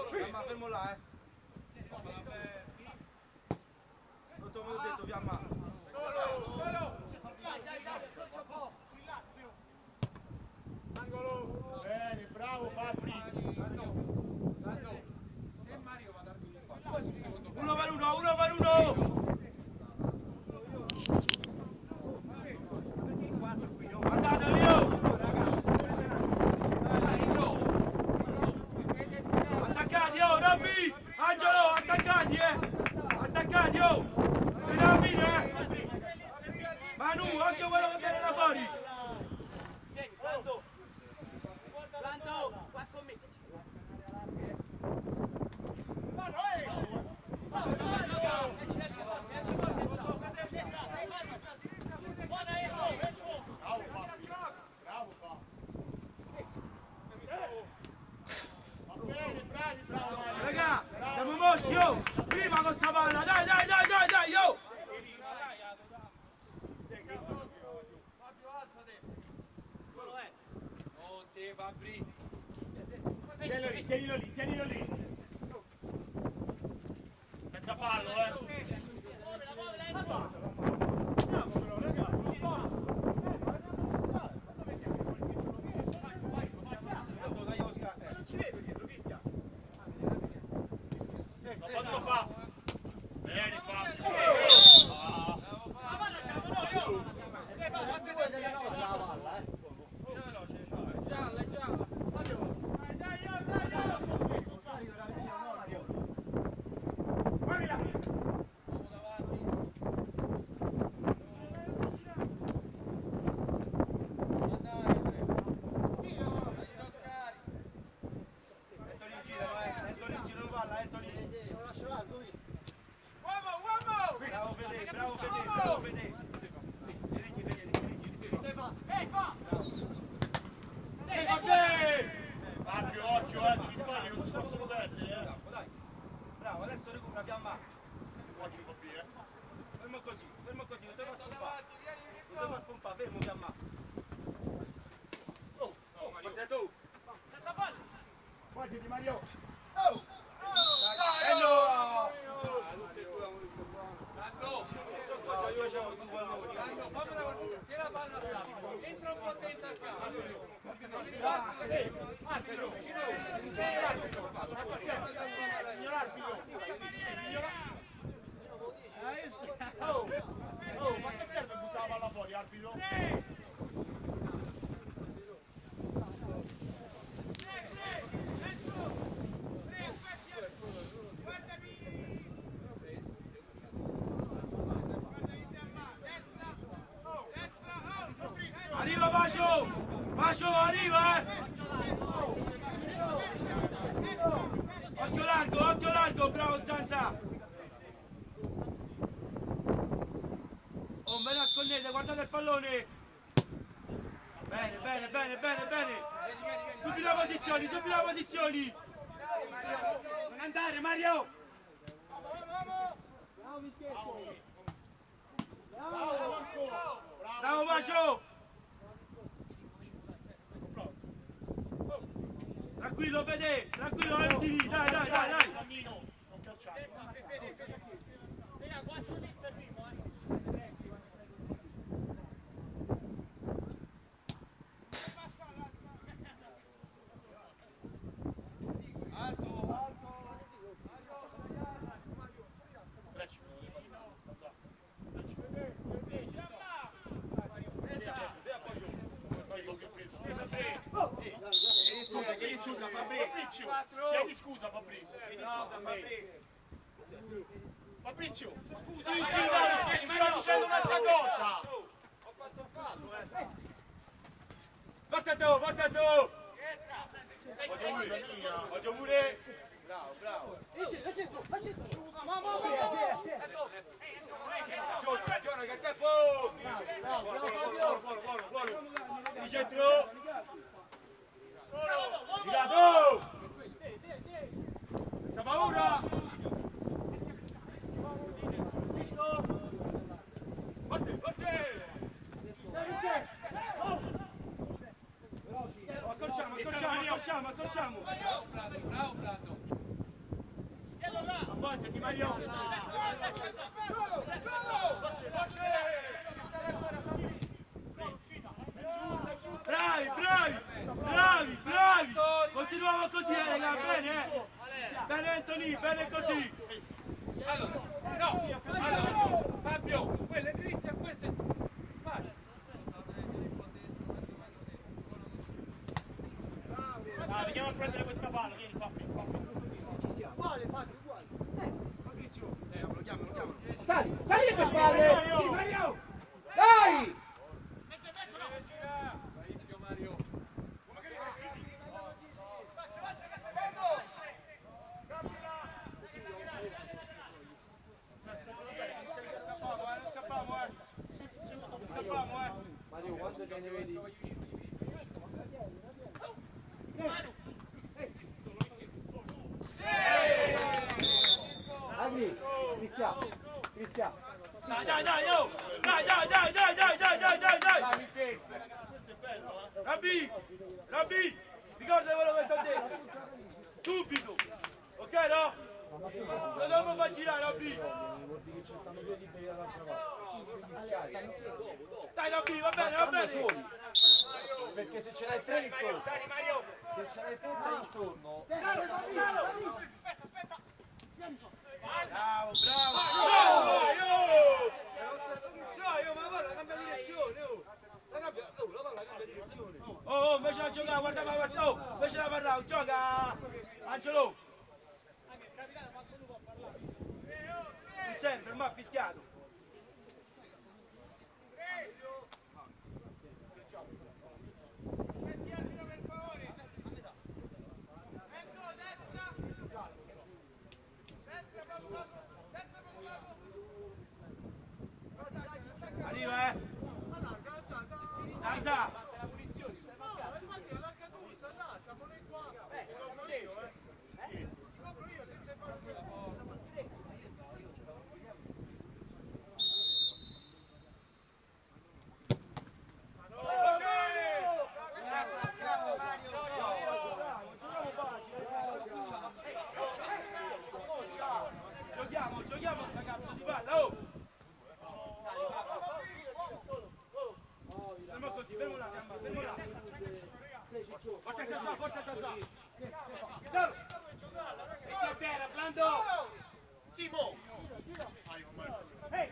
Fiamma, fermo là, non te l'ho detto, Fiamma. Angolo. Bene, bravo Fabri. Se Mario va a darmi il secondo. Uno per uno. Guardate Leo. Attaccati, oh Robby! Angelo, attaccati, attaccati, oh! Fino alla fine, Manu, occhio quello che viene da fuori! Raga, siamo mosci, oh! Prima con sta palla, dai, oh! Oh, te Fabri. Tienilo lì. Senza fallo, Non ci vedo dietro, Cristian. Quanto fa? Bene, Fabri. Bravo, adesso recupera Fiamma. Fermo così, non te fa spompare. Non te fa spompare, fermo Fiamma. Guarda tu. Senza palla. Guardi Di Mario. No! Io facevo due palloni. Tieni la palla bravo. Entra un po' dentro al campo. Ma che serve buttare la palla fuori, arbitro? Arriva Bacio, arriva, Occhio largo, bravo Zanza. Oh, me nascondete, guardate il pallone. Bene. Subito la posizioni. Non andare, Mario! Bravo Bacio. Tranquillo Fede, altri, dai. Non calciare. Chiedi scusa Fabrizio. Fabrizio, scusa, mi sta dicendo un'altra cosa. Ho fatto un fallo, Porta tu. Voglio pure. Bravo. Ragione, che tempo. Buono. Di centro. Girato. Senza paura. Forte. facciamo? Bravo Brando. Appoggiati Mario. Bravi, bravi, bravi, bravi! Continuiamo così, raga, bene? Bene Anthony, bene così! Allora, no, allora, Fabio, quello è Cristian, questo è... Vai. Veniamo a prendere questa palla, vieni Fabio. Uguale Fabio, uguale. Fabrizio. Lo chiamano. Sali le tue spalle! Sì, Mario! Dai! Bravissimo Mario. Mario, quando te ne vedi? Agri, Cristian. Dai, oh! Dai! Rabbi! Ricorda quello che ti ho detto! Subito! Ok, no? Lo dobbiamo far girare, Rabbi! Vuol dire che ci stanno due liberi dall'altra parte. Dai, Rabbi, va bene! Soli. Perché se ce l'hai tre intorno, se ce l'hai tre intorno, Bravo! ma guarda, cambia direzione, la palla cambia direzione. Oh, invece da giocare, guarda! Oh, invece da parlare, gioca! Angelo! Non serve, per me ha fischiato! Arriva, Zanza! Giochiamo sta cazzo di palla, oh! Fermo così, fermo là, fermo là. Forza Zazà. Metti a terra, Blando. Simo. Ehi.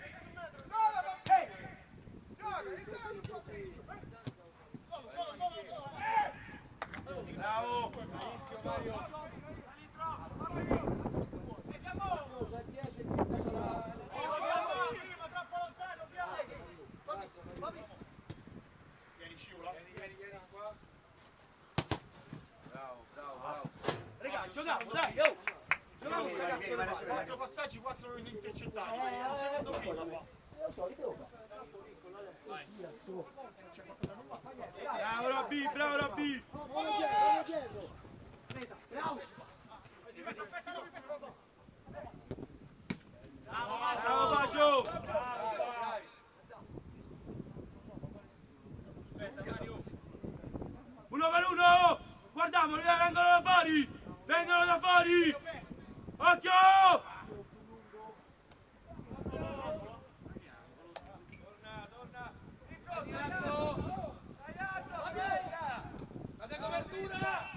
Bravo! Bravo. Raga, giochiamo, dai, oh! Giochiamo sta cazzo di palla! 4 passaggi, 4 intercettati. Un secondo prima fa. Bravo Robby! Bravo Bacio! Uno per uno! Guardiamo, vengono da fuori! Occhio! Fate copertura!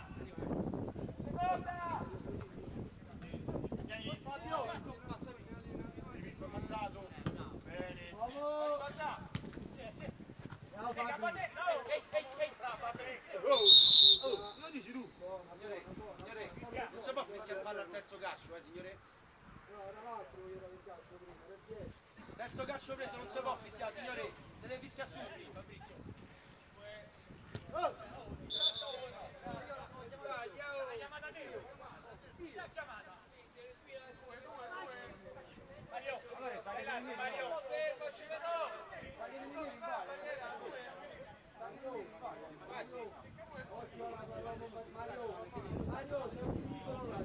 Lo dici tu? Signore, non si può fischiare fallo al terzo calcio, signore? Terzo calcio preso, non si può fischiare, signore. Se deve fischiare subito, Fabrizio. Mario, fermo, ci vedo! Mario, c'è un piccolo là,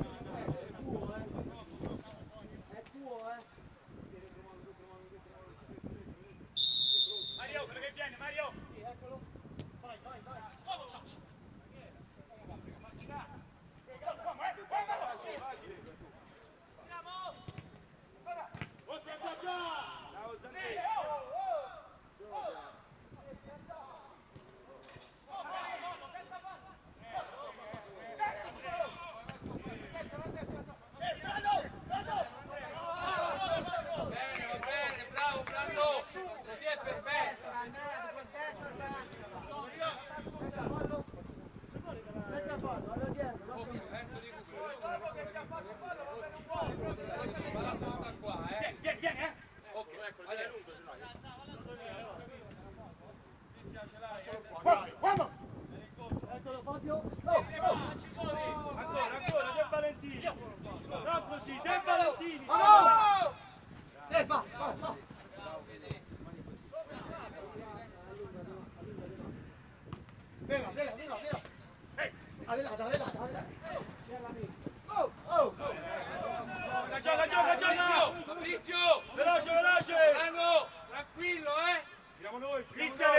è tuo, Mario, quello che viene, Mario.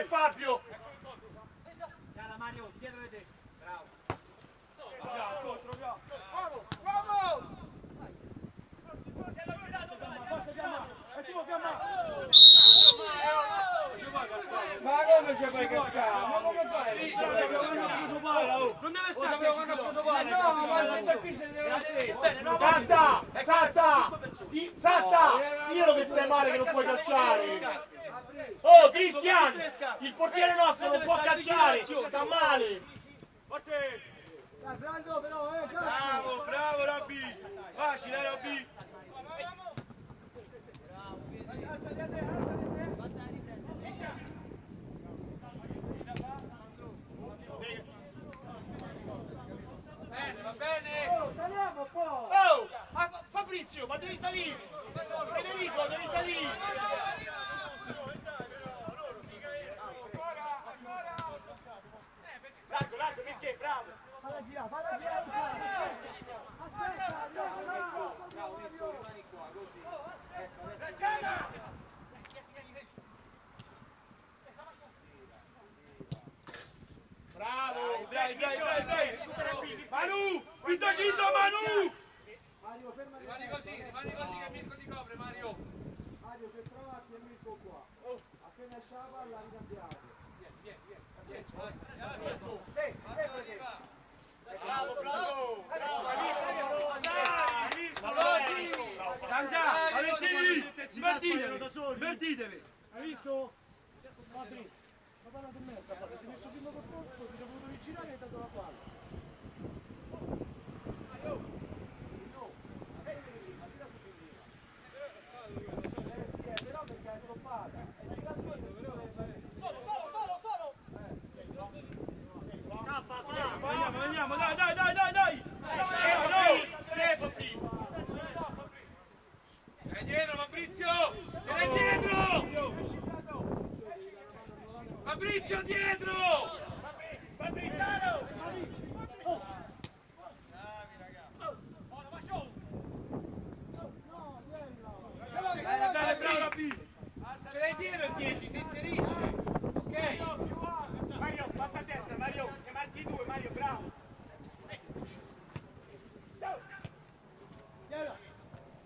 Fabio! Chiara Mario, dietro di te. Bravo. Bravo! Bravo! Ma come ci fai cascare? Ma come fai? Non deve Lo stare sapevo quando ha preso palla. No, ma senza qui se ne deve essere. Satta! Satta! Satta! Dillo che stai male che non puoi calciare! Oh, Cristian! Il portiere nostro non può calciare! Sta male! Bravo, bravo Robby! Facile Robby! Bene, va bene. Oh! Fabrizio, ma devi salire! Federico, devi salire! Largo, perché? Bravo! Bravo! Bravi! Manu! Quinto Ciso, Manu! Rimani così che Mirko ti copre, Mario. Mario c'è trovati e Mirko qua. Appena esce la palla ricambiate. Bravo! Hai visto? Sanza! Valentini! Invertitevi! Hai visto? Patri, la palla di merda, si è messo prima col polso, ti ho voluto vigilare e hai dato la palla. Però perché hai stoppata. E la sua Andiamo, dai! Dai dietro, Fabrizio! Dai dietro! Fabrizio, dietro! Bene, bravo Robby! Ce l'hai dietro il 10, si inserisce! Ok? Mario, passa a destra, Mario! Ne marchi due, Mario, bravo!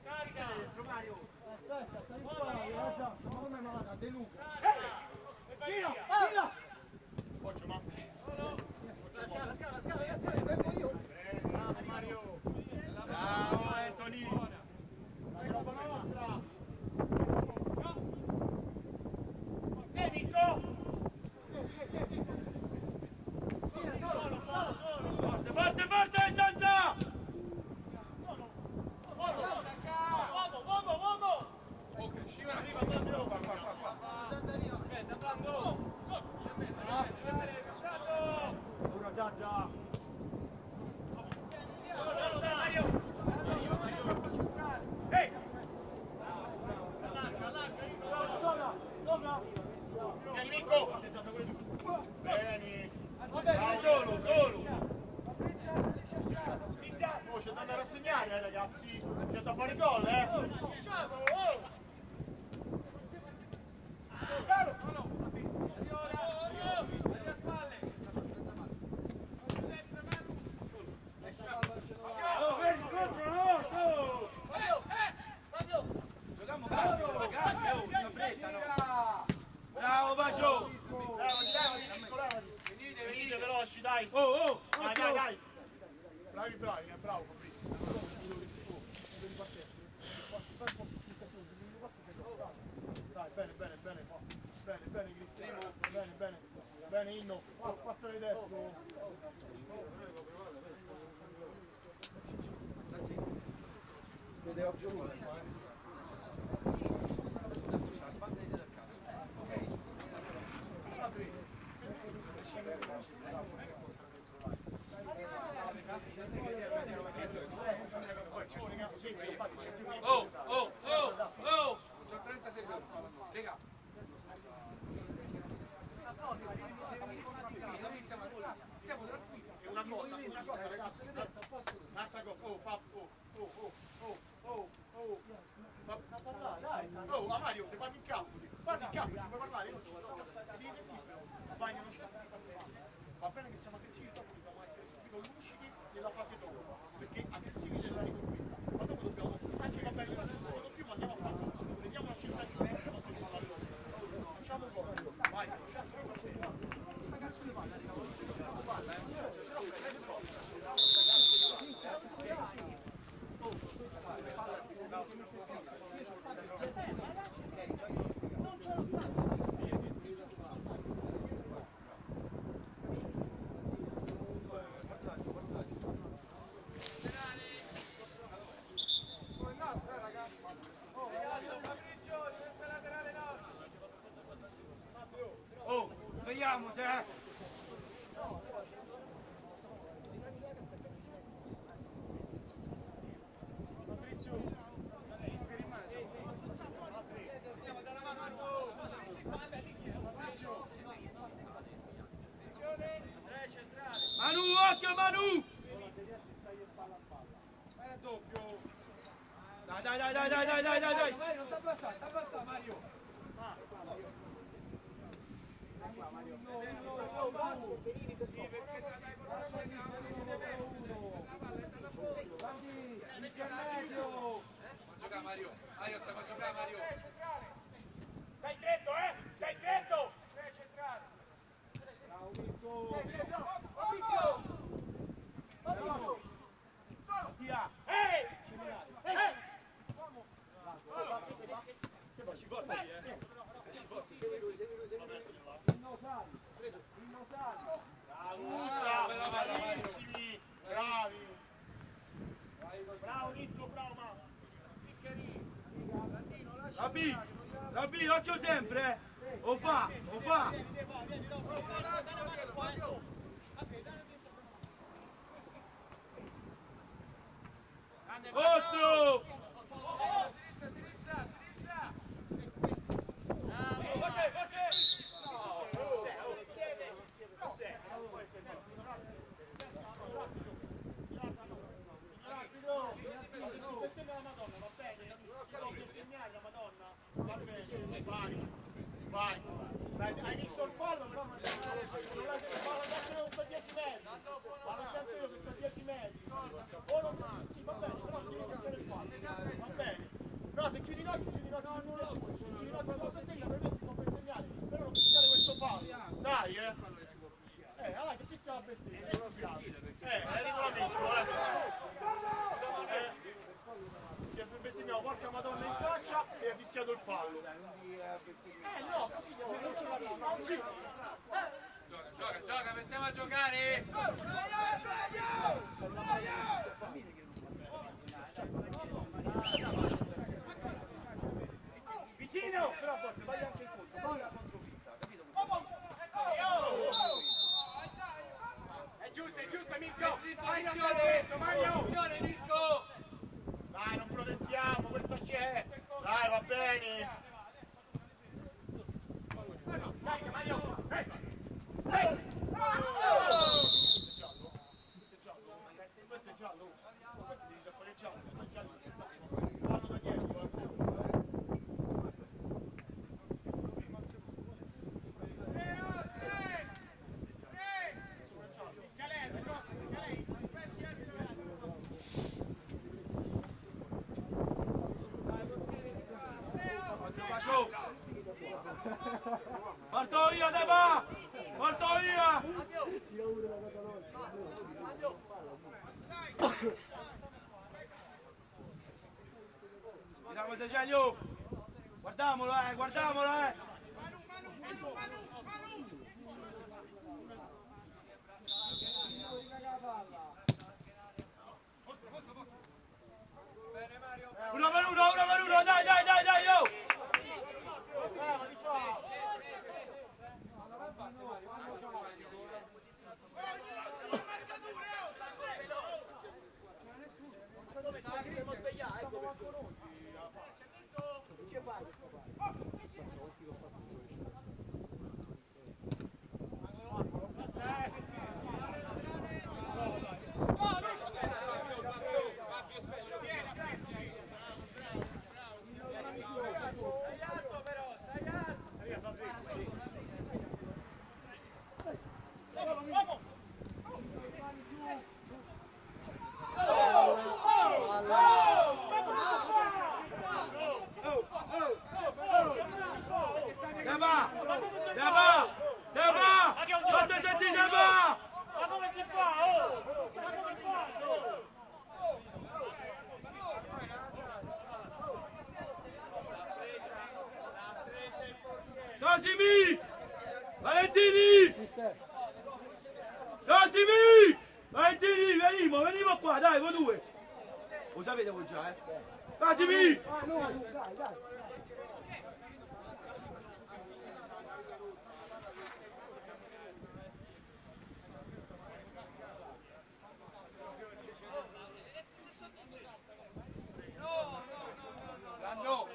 Carica! Mario! aspetta, stai qua, ma come malata, De Luca. Via! Occhio, ma. Scala, vengo io. Bravo Mario! Bravo Anthony! Sei roba nostra! Sei Mirko! Forte, Zanza! Ok, scivola. Aspetta, Una Zazza! Mario! Ehi! Vieni Mirko! Vieni! Solo! Oh, c'è da andare a segnare, ragazzi! C'è da fare gol, Giochiamo calmo, ragazzi, una fretta, no? Bravo Bacio! Venite veloci, dai! Oh! Dai! Bravi, bravo, dai, bene Cristiano, bene Inno, spazio di destro. Vedeva più lui. Oh! C'ho 30 secondi. Raga. Siamo tranquilli. Una cosa ragazzi, un'altra cosa, Mario, ti parli in campo, ci puoi parlare, io non ci sto, devi sentire. Oh, svegliamo se. Manu, occhio Manu! Dai! Mario, sta passando Mario. Gioca Mario, stiamo a giocare Mario. Stai stretto, Stai stretto! Bravo Nico, bravo Rabbi, occhio sempre! O fa! Ostro! Vai! Hai visto il fallo, però non lascia il fallo, adesso sto 10 metri! Ma lo sento io che sto 10 metri! O non sì, va bene, però devi mettere il fallo! Va bene! No, se chiudi l'occhio, chiudi l'occhio lo segna, per me si può bestemmiare, però non fischiare questo fallo! Dai, allora che fischia la bestemmia? È regolamento, bestemmiamo porca madonna in faccia e ha fischiato il fallo. No, così Gioca, pensiamo a giocare! vicino! Però a volte vai anche in conto, vai la controfinta, capito? È giusta Mirko! Vai Attenzione Mirko! Dai, non protestiamo, questa c'è! Dai, va bene! Dai, Mario! Questo è giallo! Questo devi fare giallo! Vanno da dietro! Porto via, Deba! Porto via! Tiriamo Segelio! Guardiamolo, guardiamolo, Uno per uno, dai, yo! Siamo svegliati, ecco perché. Che ci fai questo qua? Deba! Deba! Fate sentire Deba! Ma come si fa? Oh! Ma come fa? Casimi! Valentini! Casimi! Valentini, venimo qua, dai, voi due! Lo sapete voi già, eh? Casimi! Lando!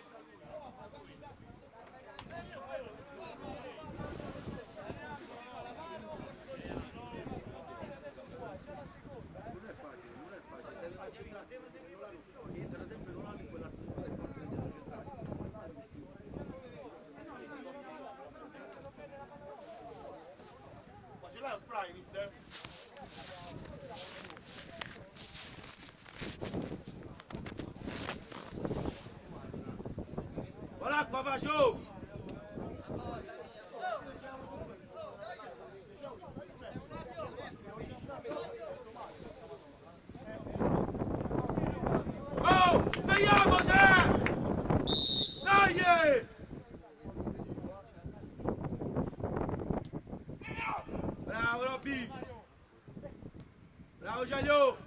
Entra sempre Ronaldo in quell'altro tipo del porto dentro centrale. Ma ce l'hai lo spray, mister? Con l'acqua faccio! Oh! Svegliamoci! Dai! Bravo Robby! Bravo Giaglio!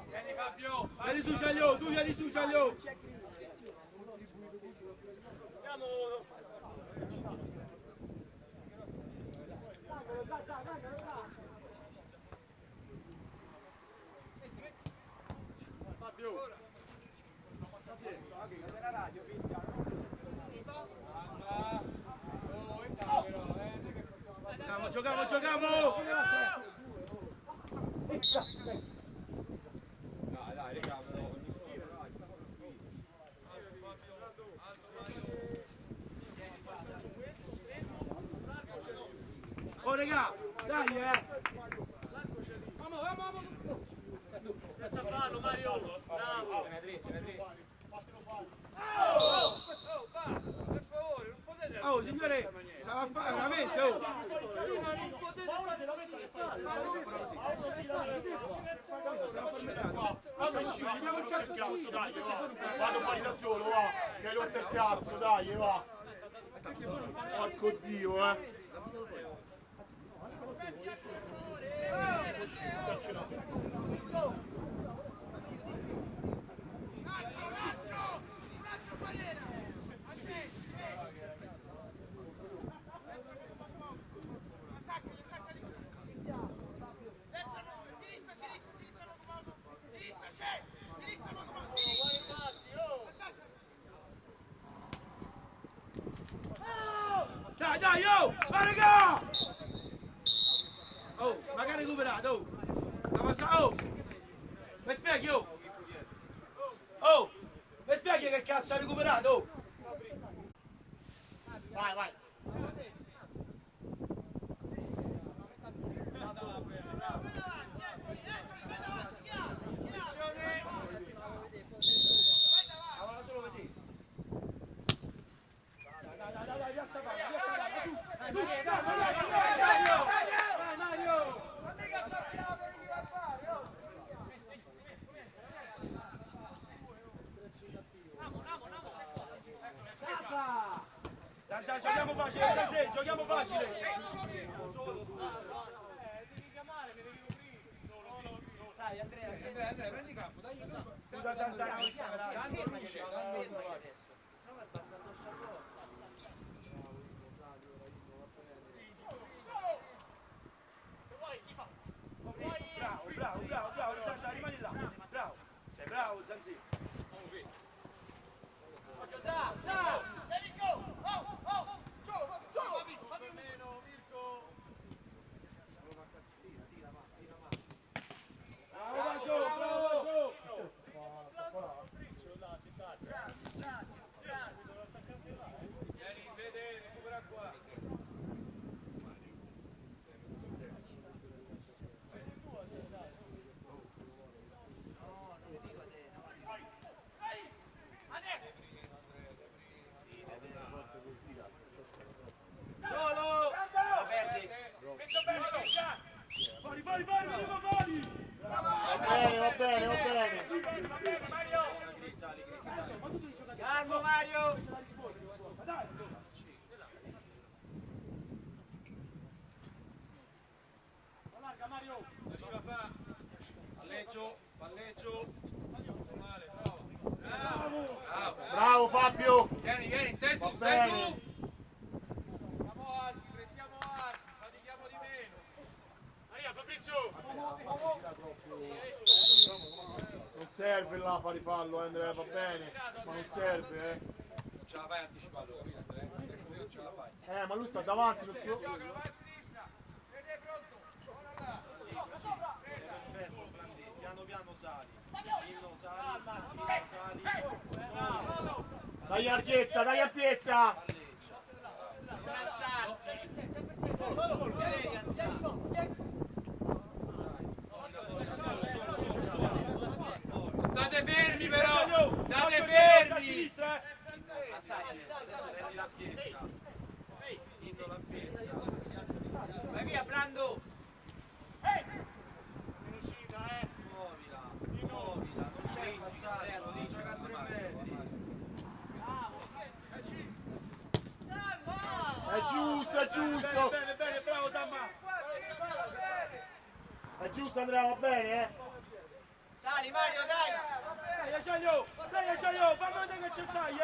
Vieni Fabio! Vieni su Giaglio, tu vieni su Giaglio! Giochiamo, giochiamo! Dai, raga, però. Oh regà, dai Senza farlo, Mario! Bravo! Oh, basta, per favore, non potete... Oh signore, stava a fare veramente, oh! Sì, ma non potete fare così. Cazzo, dai, va! Vado fuori da solo, va! Che hai rotto il cazzo, dai, va! Porco Dio, eh! Dai, dai, oh! Vai raga! Oh, magari recuperato, oh! Sta passando, oh! Mi spieghi, oh! Oh! Mi spieghi che cazzo ha recuperato, oh! Vai, vai! Avola solo per te! Zanzà, giochiamo facile, Zanzà, giochiamo facile! Devi chiamare, mi devi coprire! Dai, Andrea, prendi campo, dai, Scusa Zanzà, non si dando luce, dando luce. Bravo, Zanzà, rimani là! Bravo! Sei bravo, Zanzà! Vieni, Fede, recupera qua. Bravo Fabio! Vieni, vieni, stai Va su, stai bene. su! Siamo alti, presiamo alti, fatichiamo di meno. Maria, Fabrizio! Non serve là fare fallo, Andrea, va bene, ma non serve, Non ce la fai anticipato, capito? Non ce la fai. ma lui sta davanti, non si può... Giocalo, vai a sinistra. Vede pronto. Buona là. Piano piano sali. Dillo, sali. Dai larghezza, dai ampiezza! State fermi però! State A fermi! sinistra, Vai via, Blando. muovila, non c'è il passaggio, devi giocare a 3 metri. È giusto, è giusto! Bene, bene, bravo Samma. È giusto Andrea, va bene, Sali, Mario, dai. Dai Acciaio, fammi vedere che ci stai,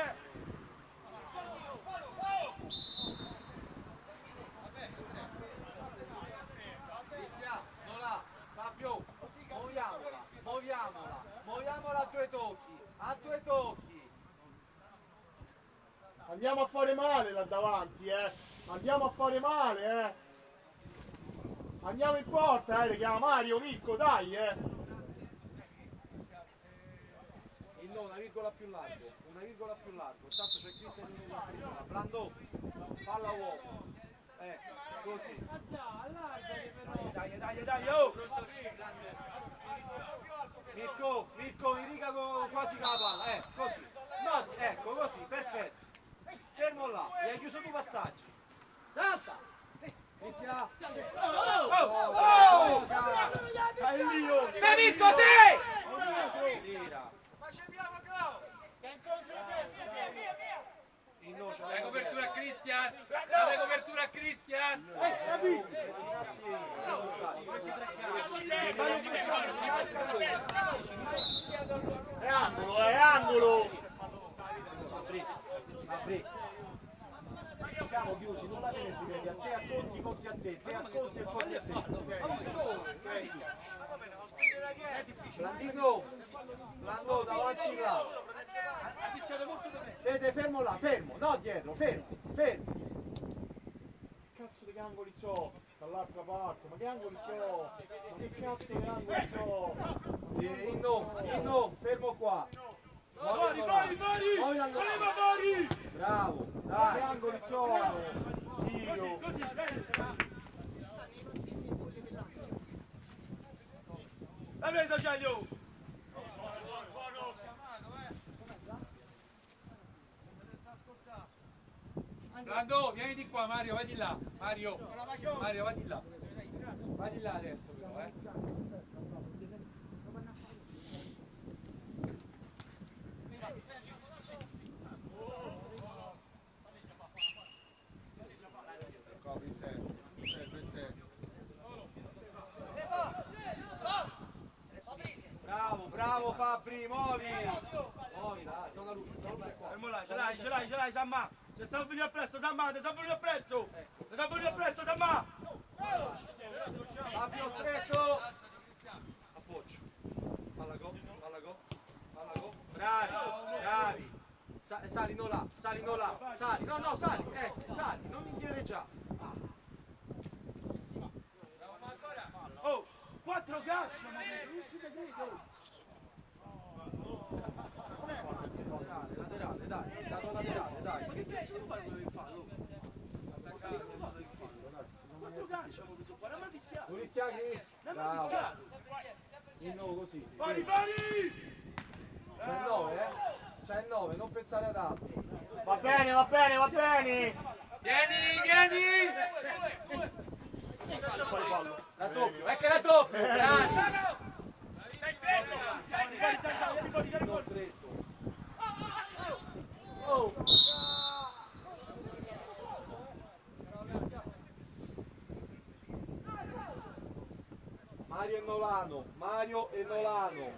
Cristiano, là. Fabio, muoviamola a 2 tocchi. A 2 tocchi. Andiamo a fare male là davanti, Andiamo a fare male, Andiamo in porta, le chiama Mario, Mirko, dai, No, una virgola più largo. Tanto c'è Cristiano in prima. Blando, palla uomo. Così. dai, oh! Mirko, in riga quasi con la palla, così. No, ecco, così, perfetto. Fermo là, gli hai chiuso 2 passaggi. Salta! Cristiano! Sei Mirko, sei! Tira. Dai copertura a Cristian! Dai copertura a Cristian! È angolo, è angolo! Siamo chiusi, non la tieni sui piedi, a te conti a te, te a conti e conti a te. Blando davanti là. Fede, fermo là, fermo, no dietro, fermo. Che cazzo di angoli so? Dall'altra parte, ma che angoli so? Ma che cazzo di angoli so? Inno, fermo qua. Fuori! Bravo, Che dai. angoli sono? Tiro! Così, bene, l'hai preso Acciaio! Blando, vieni di qua Mario, vai di là. Mario, vai di là. Vai di là adesso però, Bravo Fabri, muovi, dai, zona luce qua. Fermo là, ce l'hai, Samma! Ti sta venuto appresso, Samma! Samma! Fabio stretto. Appoggio. Palla go. Bravi. Sali, non là. Sali. No, sali. Sali, non indietreggiare. Oh! 4 calci! Non si vede! Laterale, dai. È stato laterale, dai. Ma che cazzo non fai quello che fa? 4 calci abbiamo preso qua, non mi ha fischiato! Non rischiaghi? Non mi ha fischiato! Il 9 così. Fuori! C'è il 9, C'è il 9, non pensare ad altro. Va bene! Vieni! Raddoppio, è che raddoppio! Grazie! Non stretto. Oh! Mario e Nolano.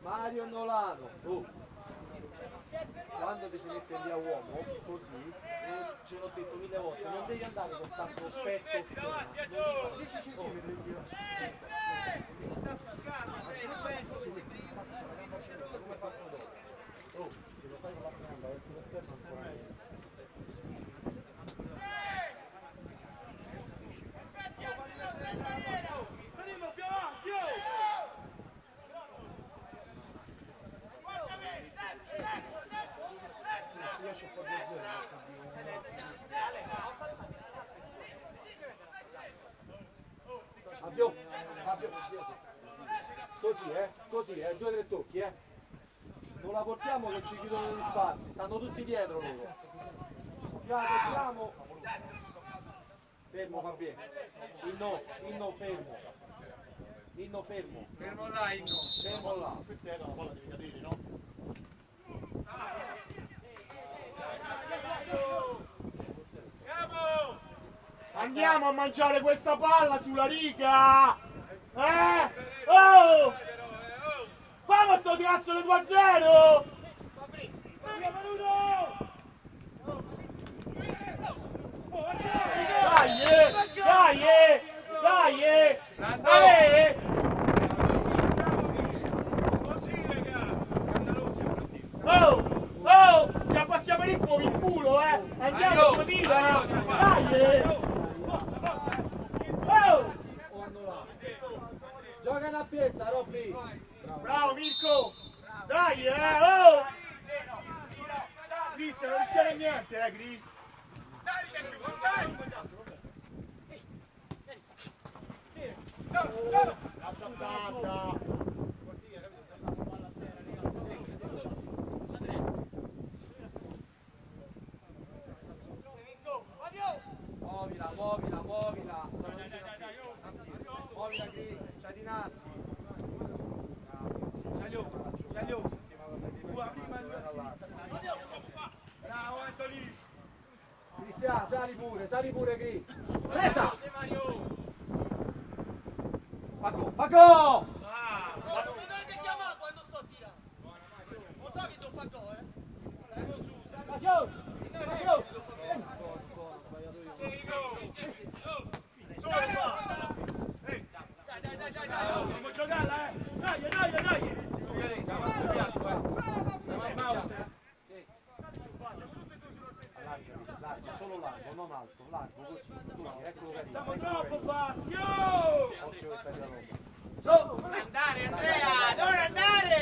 Mario Nolano, quando ti si mette via uomo, così, ce l'ho detto 1000 volte, non devi andare con tanto aspetto, 10 centimetri indietro. Se lo fai con la prima, verso l'esterno ancora meglio. Andiamo più avanti, oh! Si riesce a fare 2-0. Fabio. Così, 2 o 3 tocchi, Non la portiamo che ci chiudono gli spazi, stanno tutti dietro loro. Piano. Fermo Fabio. Inno fermo. Inno fermo. Fermo là, Inno. Fermo là. Questa è la palla devi cadere, no? Andiamo a mangiare questa palla sulla riga! Oh! Famo sto cazzo del 2-0! Dai! Oh! Ci abbassiamo il ritmo in culo, Andiamo, capito? Dai! Oh! Gioca una piezza, Robby! Bravo Mirko! Dai, oh! Cristian, non rischiare niente, Gri! Lascia Santa! Muovila! Muovila Gri, c'hai dinanzi! Giaglio! Bravo Antonino! Cristian, sali pure Gri! Presa! Fa go! Ma non mi dovete chiamare quando sto a tirare! Non so che devo fare go, Dai, dobbiamo giocarla, Dai! Largo, solo largo, non alto, largo, così, eccolo carino. Siamo troppo bassi, oh! Occhio che tagliano. Andare Andrea, non andare!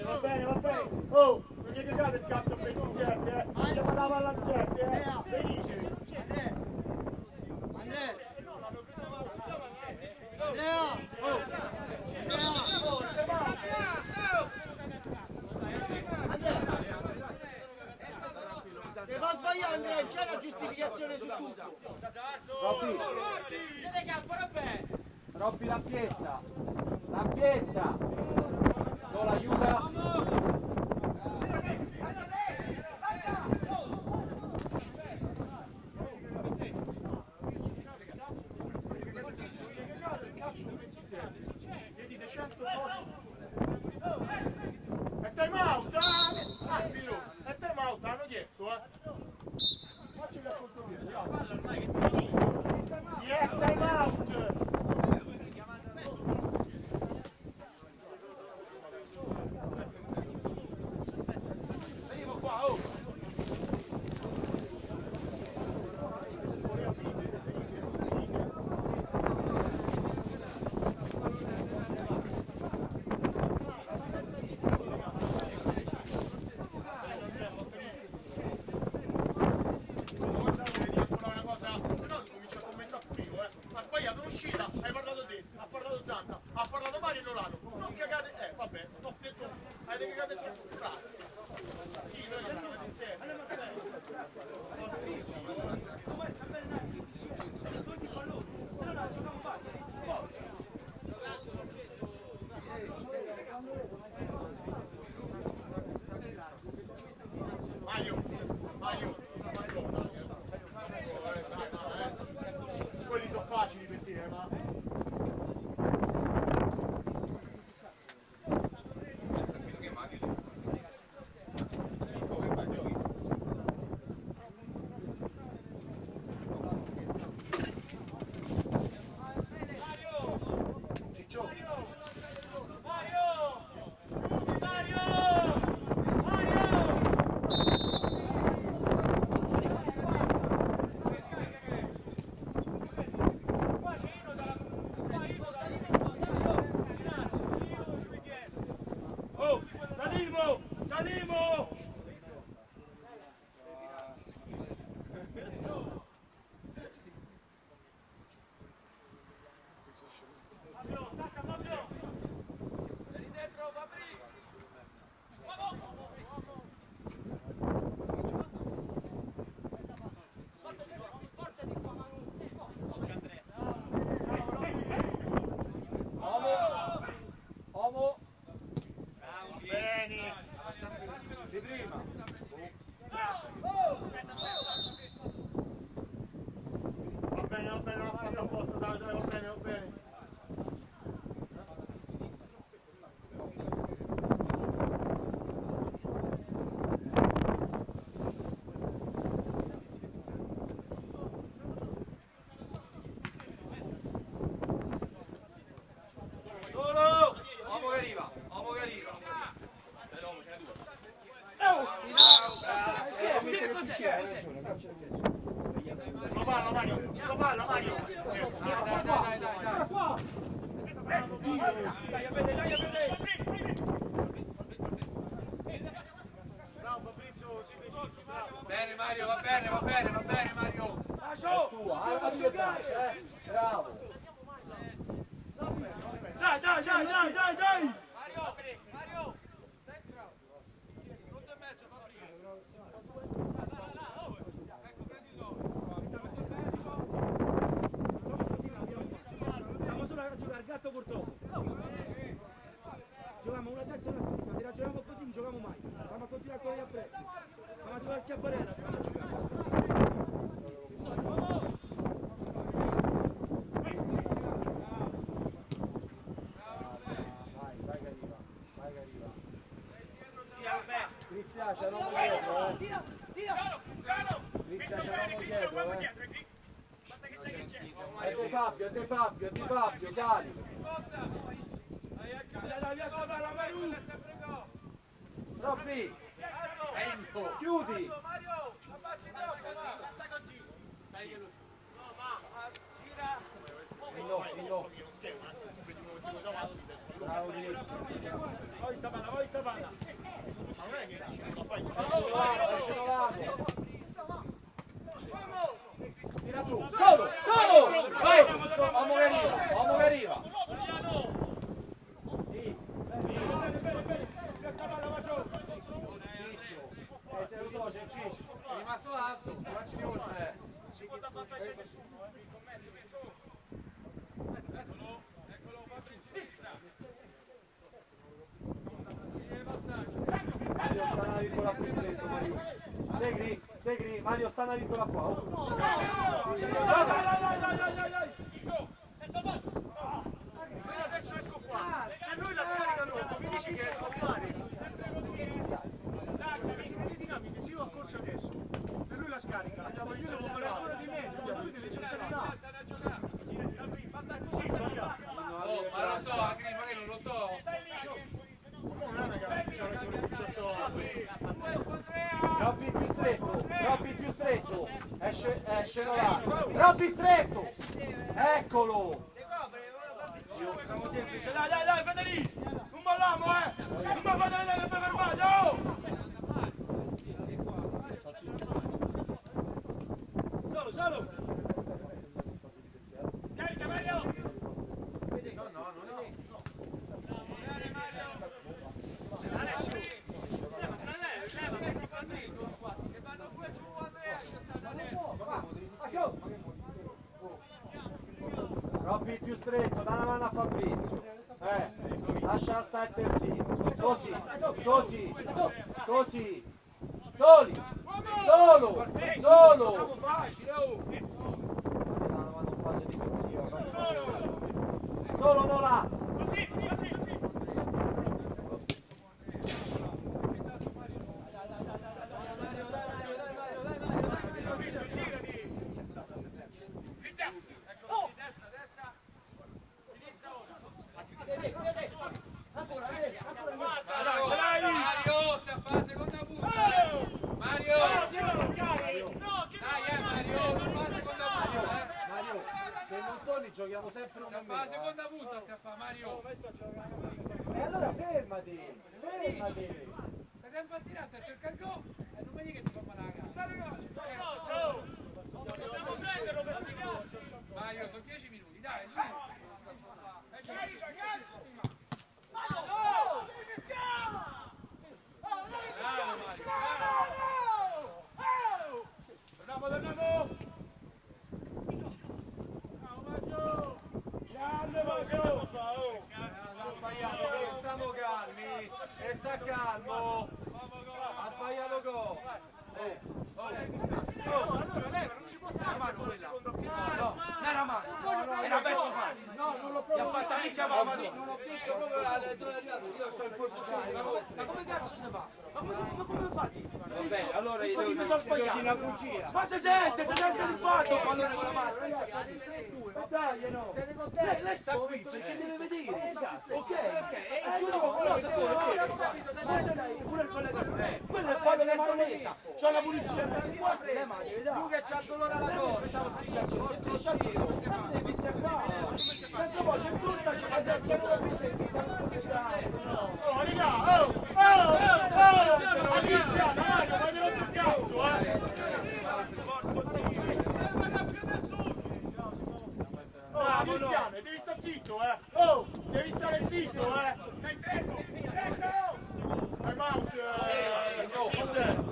Va bene! Oh! Non gli cagate il cazzo a 27, Andiamo alla palla al 7, Felice! Se va a sbagliare Andrea, c'è la giustificazione su tutto! Robby la piezza! Solo aiuta! Chiedite 100 cose. È time out, Piro! È time out, hanno chiesto, Facci il controllo. Chi è time out? Lo palla Mario, lo palla Mario. Dai, Fede. Bene Mario, va bene Mario. tua, a giocare, bravo. Dai! Mario! Senti bravo! Pronto e mezzo, va prima! Ecco, prendilo! Stiamo solo a giocare gatto purtroppo. Giochiamo una destra e una sinistra, se ragioniamo così non giochiamo mai. Stiamo a continuare a correre appresso. Stiamo a giocare a chiapparella, stiamo a giocare. Cristian, c'è l'uomo dietro, Cristian, c'è l'uomo dietro, È di Fabio, sali. Robby, chiudi. Mario! Abbassi troppo! Basta così! Gira! No. Bravo Diego. Poi Savana. Tira su, solo! Uomo che arriva. Lo so, c'è Ciccio. È rimasto alto, azione. Seconda volta c'è nessuno, Eccolo, faccio in sinistra! Mario sta una virgola più stretto, Mario. Segri, Mario sta una virgola qua. Adesso esco qua. Se lui la scarica dopo, mi dici che esco a fare. Dai, le dinamiche, se io ho corso adesso e lui la scarica, io devo fare ancora di meglio, lui deve stare là. Basta così, Ma lo so, Agri, magari non lo so. non è una gara, c'ha ragione il 18. Robby più stretto. Esce là. Robby stretto. Eccolo. Siamo semplici, dai, Federico! Non molliamo, Non mi fate vedere che vi fermate, oh! Solo! Carica Mario! Che vanno due su Andrea, c'è stato adesso! Robby più stretto, da una mano a Fabrizio. Lascia alzare il terzino. Così. Solo. Siamo facili, oh! Da una mano in fase difensiva. Solo non là. Mario, sta a fare seconda punta. Mario! Dai, Mario, sta a fare seconda punta, Mario, se non torni giochiamo sempre Sta a un fare seconda punta, sta a fare Mario. E allora fermati. Ti sei sempre attirato a cercare il gol e non vedi che ti fa male la gara. Dobbiamo prenderlo per spiegarci! Mario, sono 10 minuti, dai, su. Bravo Mario. Torniamo! Stiamo calmi. E sta calmo. Ha sbagliato gol. Allora leva, non si può stare con il secondo piano. No, non era male, era Betto Fari. No, non l'ho Gli ha proprio fatto la nicchia per la Madonna. non l'ho visto proprio alle 2 arrivato, io sono il posto. Ma come cazzo si fa? Ma come fate? Vabbè, allora dico che mi sono sbagliato. Ma si sente l'impatto il pallone con la mano. Dai, no. Lei sta qui perché deve vedere. Ok? Giuro, no, pure il collega quello è il fallo della maronetta. C'ha la punizione per i quattro le mani. Luca c'ha il dolore alla gola. Devi scappare. Tanto poi c'è tutta, c'è la terza roba, mi senti, Oh, raga, Cristiano, Mario, ma glielo sul cazzo, Oh, Cristiano, devi stare zitto, Oh, devi stare zitto, Stai stretto, stretto! Time out, mister.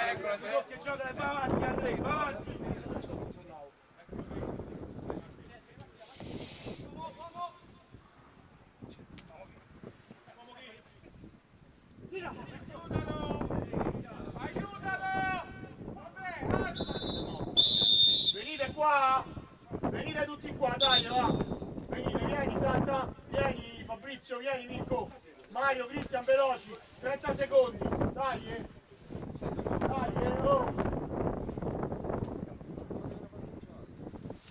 Ecco, che gioca, va avanti Andrea, va avanti. Venite qua! Venite tutti qua, dai, va! Venite, vieni Santa, vieni Fabrizio, vieni Mirko, Mario, Cristian, veloci, 30 secondi, dai, oh!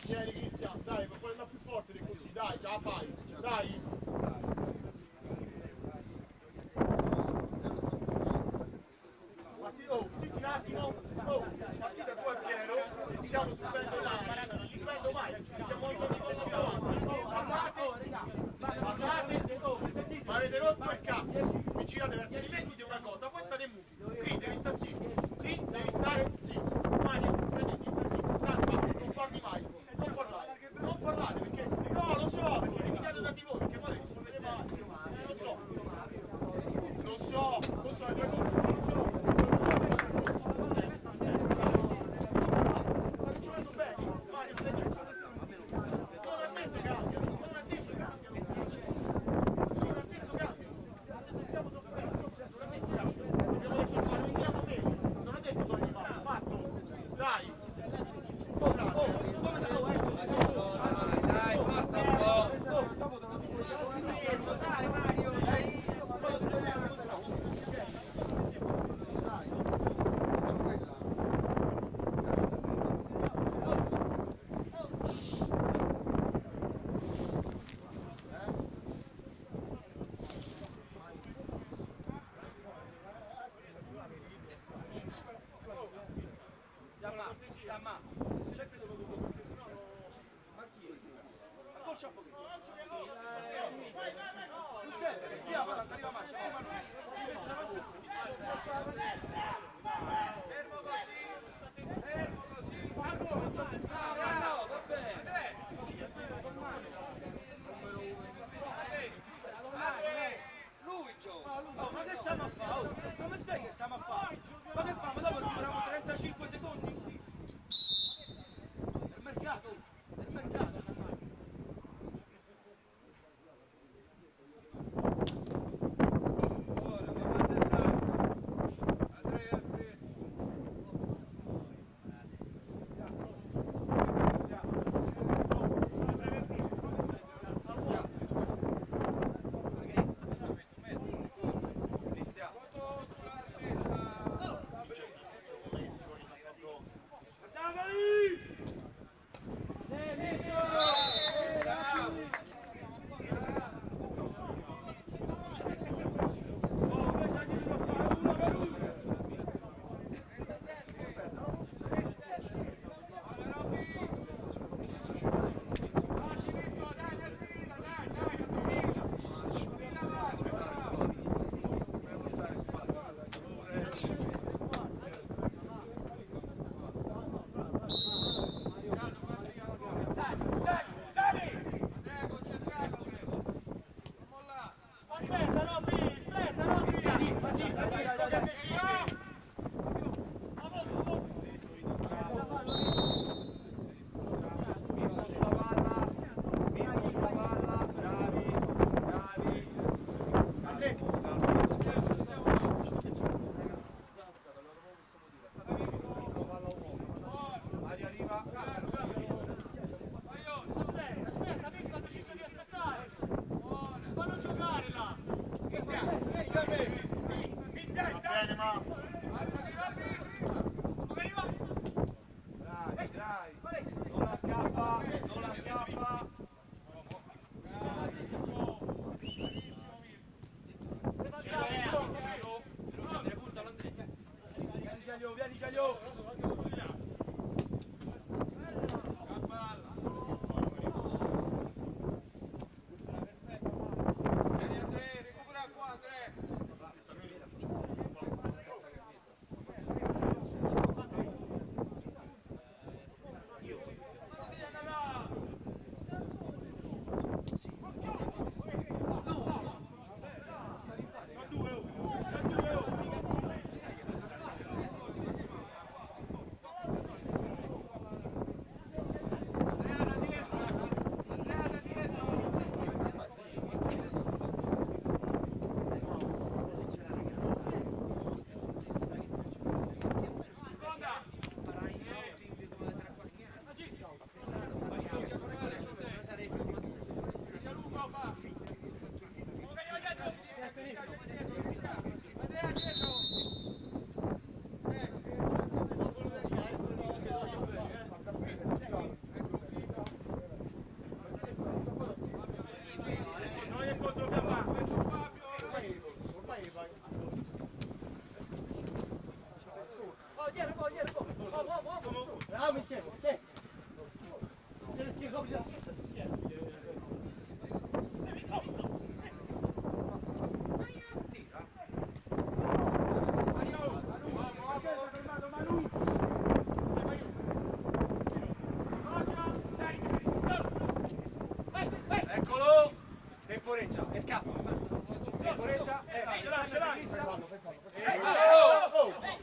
Vieni Cristian, dai, puoi andare più forte di così, dai, ce la fai, dai! Oh, zitti un attimo, oh, partita 2-0, siamo subendo mai, siamo in passate, ma avete rotto il cazzo, vi girate verso di me, dite una cosa, poi state muti, qui devi stare zitto, Mario, devi stare zitto, Santa, non parli mai, non parlate, perché, no, lo so, perché litigate tra di voi, perché poi lo so, è due cose. Ma che fa? Ma dopo recuperiamo 35 secondi? È il mercato! È il mercato!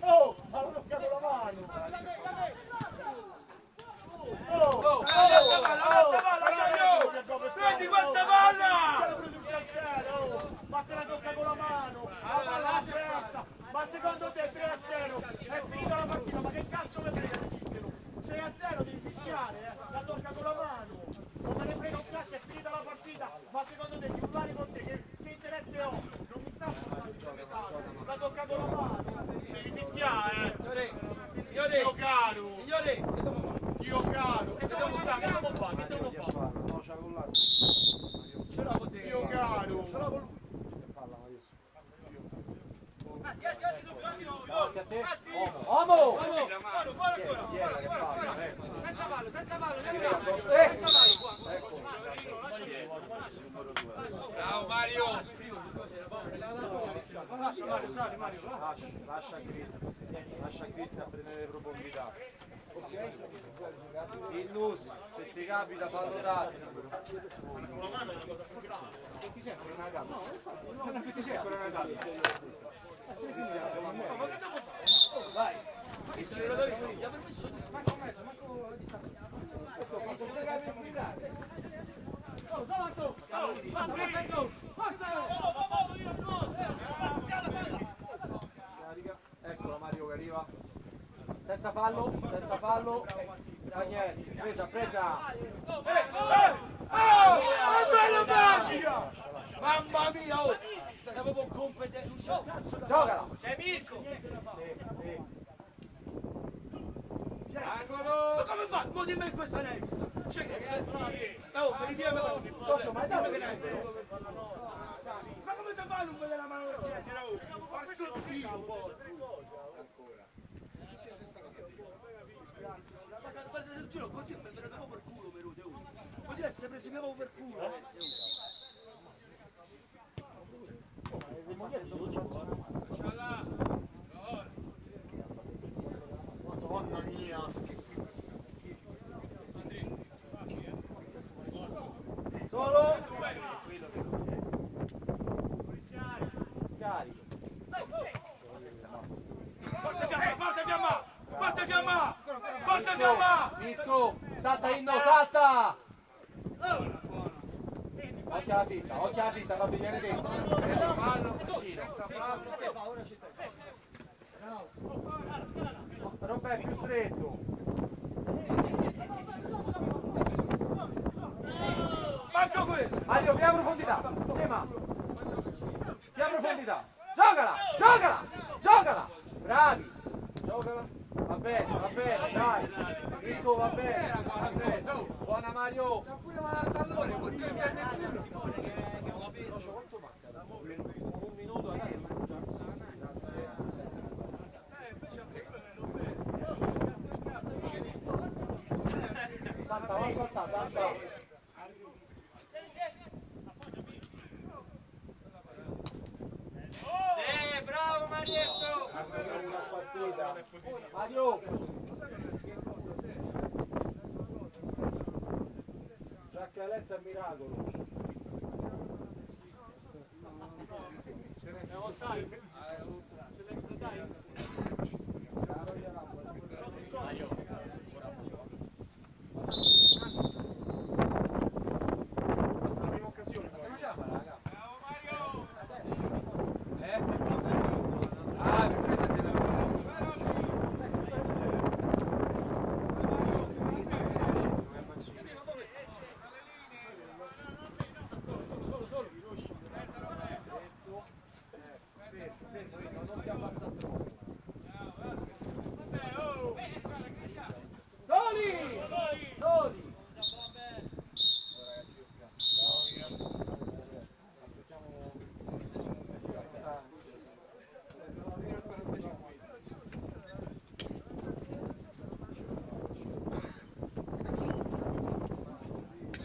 Oh, ha toccato la mano. Questa palla, Gianni! Prendi questa palla! Ma se la tocca con la mano, la palla la terza. Ma secondo te 3-0 è finita la partita? Ma che cazzo mi frega di dirtelo? 6-0 devi fischiare, la tocca con la mano. Non me ne frega un cazzo, è finita la partita. Ma secondo te di urlare con te che interesse ho? Non mi sta portando, la tocca con la mano. Devi fischiare. Dio caro. Signore, che devo fare? Dio caro. E dove sta? Che devo fare? Che devo fare? No, c'ha con l'altro. Ce l'ho con te. Dio caro. Ce l'ho con lui. Uomo! Bravo Mario! Lascia Cristian a prendere le profondità. Il Nus, se ti capita fallo dare. Vai. Gli ha permesso di... Manco di stare. Posso giocare a sfidare. Eccolo Mario che arriva. Senza fallo. Daniele, presa. Oh, è bello facile! Mamma mia, oh! State proprio competenti. Giocala. C'è Mirko! Ma come fa? Mo dimmi in questa nevista. Oh, verifica per Socio, ma è da ma come si fa a non vedere la mano del centro? Guarda il giro così mi prende proprio per culo Meruti. Così è sempre presi proprio per culo. Madonna mia. Solo. Scarico. Forte fiamma! Disco, salta Inno, salta! Occhio alla fitta, Fabio, viene dentro. Robè, più stretto. Manco questo! Mario, più profondità. Sema. Più profondità. Giocala! Bravi. Giocala. Va bene, dai. Nico, va bene. Buona Mario. Pure male allora, vuol dire che Un minuto, salta. Bravo Marietto! Mario. Giacaletta è miracolo. Mario.